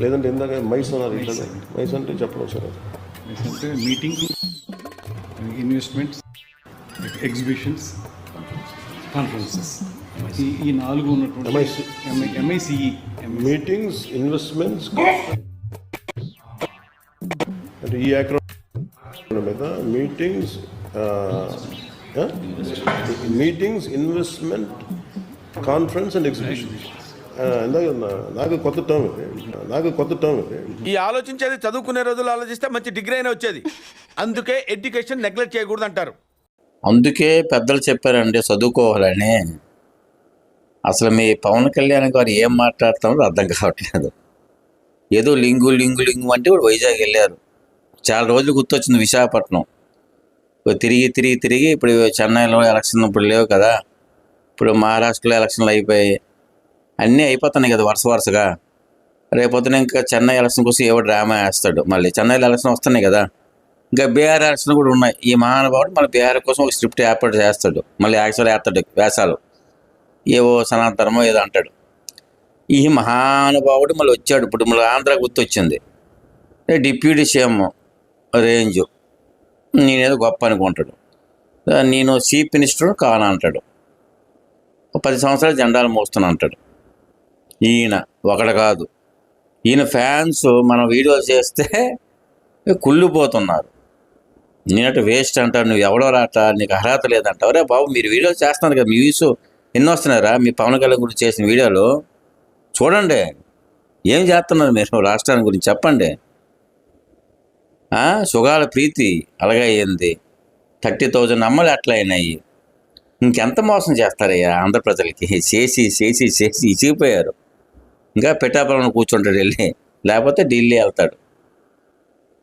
లేదంటే ఇందాక మైస్ అన్నారు ఇట్లా మైస్ అంటే చెప్పడం సార్ మైస్ అంటే మీటింగ్, ఇన్వెస్ట్మెంట్స్, ఎగ్జిబిషన్స్, కాన్ఫరెన్సెస్, ఈ 4 ఉన్నటువంటి MICE మీటింగ్స్, ఇన్వెస్ట్మెంట్స్ అంటే ఈ యాక్రోనిమ్ మీద meetings, investment, conference and exhibition. నాకు కొత్త టర్మ్ ఈ ఆలోచించేది చదువుకునే రోజులు ఆలోచిస్తే మంచి డిగ్రీ అయినా వచ్చేది. అందుకే ఎడ్యుకేషన్ నెగ్లెక్ట్ చేయకూడదు అంటారు. అందుకే పెద్దలు చెప్పారండి చదువుకోవాలని. అసలు మీ పవన్ కళ్యాణ్ గారు ఏం మాట్లాడుతున్నారో అర్థం కావట్లేదు. ఏదో లింగు అంటే ఇప్పుడు వైజాగ్ వెళ్ళారు, చాలా రోజులు గుర్తొచ్చింది విశాఖపట్నం. తిరిగి ఇప్పుడు చెన్నైలో ఎలక్షన్ ఇప్పుడు లేవు కదా, ఇప్పుడు మహారాష్ట్రలో ఎలక్షన్లు అయిపోయాయి, అన్నీ అయిపోతున్నాయి కదా వరుసగా. రేపొద్దున ఇంకా చెన్నై ఎలక్షన్ కోసం ఏవో డ్రామా వేస్తాడు. మళ్ళీ చెన్నైలో ఎలక్షన్ వస్తున్నాయి కదా, ఇంకా బీహార్ ఎలక్షన్ కూడా ఉన్నాయి. ఈ మహానుభావుడు మళ్ళీ బీహార్ కోసం ఒక స్క్రిప్ట్ ఏర్పాటు చేస్తాడు, మళ్ళీ యాక్చువల్ వేస్తాడు వేషాలు, ఏవో సనాతనమో ఏదో అంటాడు. ఈ మహానుభావుడు మళ్ళీ వచ్చాడు. ఇప్పుడు మళ్ళీ ఆంధ్ర గుర్తొచ్చింది. డిప్యూటీ సీఎం రేంజు, నేనేదో గొప్ప అనుకుంటాడు. నేను చీఫ్ మినిస్టర్ కాను అంటాడు. 10 సంవత్సరాలు జెండాలు మోస్తున్నా అంటాడు. ఈయన ఒకడు కాదు, ఈయన ఫ్యాన్స్ మనం వీడియోలు చేస్తే కుళ్ళిపోతున్నారు. నేనట్టు వేస్ట్ అంటారు, నువ్వు ఎవడో రాట, నీకు అర్హత లేదంటావు. రే బాబు, మీరు వీడియోలు చేస్తున్నారు కదా, మీ వ్యూస్ ఎన్ని వస్తున్నారా మీ పవన్ కళ్యాణ్ గురించి చేసిన వీడియోలు చూడండి. ఏం చేస్తున్నారు మీరు రాష్ట్రాన్ని గురించి చెప్పండి. సుగాల ప్రీతి అలాగే అయ్యింది, 30,000 అమ్మలు అట్లా అయినాయి. ఇంకెంత మోసం చేస్తారయ్యా ఆంధ్ర ప్రజలకి. చేసి ఇసిగిపోయారు. ఇంకా పెట్టాపురం కూర్చుంటాడు వెళ్ళి, లేకపోతే ఢిల్లీ వెళ్తాడు,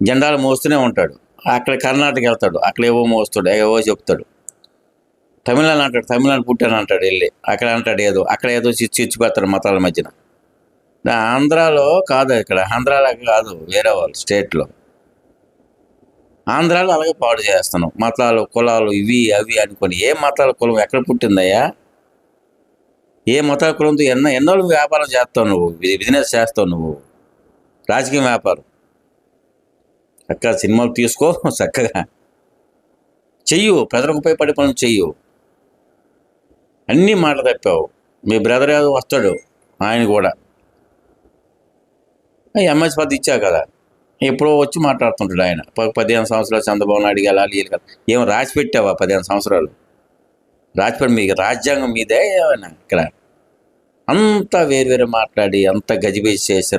జెండాలు మోస్తూనే ఉంటాడు. అక్కడ కర్ణాటక వెళ్తాడు, అక్కడ ఏవో మోస్తాడు, ఏవో చెప్తాడు. తమిళనాడు అంటాడు, తమిళనాడు పుట్టాను అంటాడు వెళ్ళి, అక్కడ అంటాడు ఏదో, అక్కడ ఏదో చిచ్చిపోతాడు మతాల మధ్యన. ఆంధ్రాలో కాదు, ఇక్కడ ఆంధ్రాలో కాదు, వేరే వాళ్ళు స్టేట్లో. ఆంధ్రాలో అలాగే పాడు చేస్తున్నావు. మతాలు, కులాలు, ఇవి అవి అనుకొని. ఏ మతాల కులం ఎక్కడ పుట్టిందయ్యా? ఏ మతాల కులంతో ఎన్నో వ్యాపారం చేస్తావు నువ్వు, బిజినెస్ చేస్తావు నువ్వు, రాజకీయ వ్యాపారం. చక్కగా సినిమాలు తీసుకో, చక్కగా చెయ్యు, ప్రజలకు ఉపయోగపడే పనులు చెయ్యు. అన్నీ మాట తప్పావు. మీ బ్రదర్ ఏదో వస్తాడు, ఆయన కూడా ఎంఎస్ పది ఇచ్చావు కదా, ఎప్పుడో వచ్చి మాట్లాడుతుంటాడు ఆయన. 15 సంవత్సరాలు చంద్రబాబు నాయుడు వెళ్ళాలి కదా. ఏమో రాసి పెట్టావా 15 సంవత్సరాలు? రాసిపెట్టి మీకు రాజ్యాంగం మీదే ఏమైనా ఇక్కడ అంతా వేరు మాట్లాడి అంత గజిబిజి చేశారు.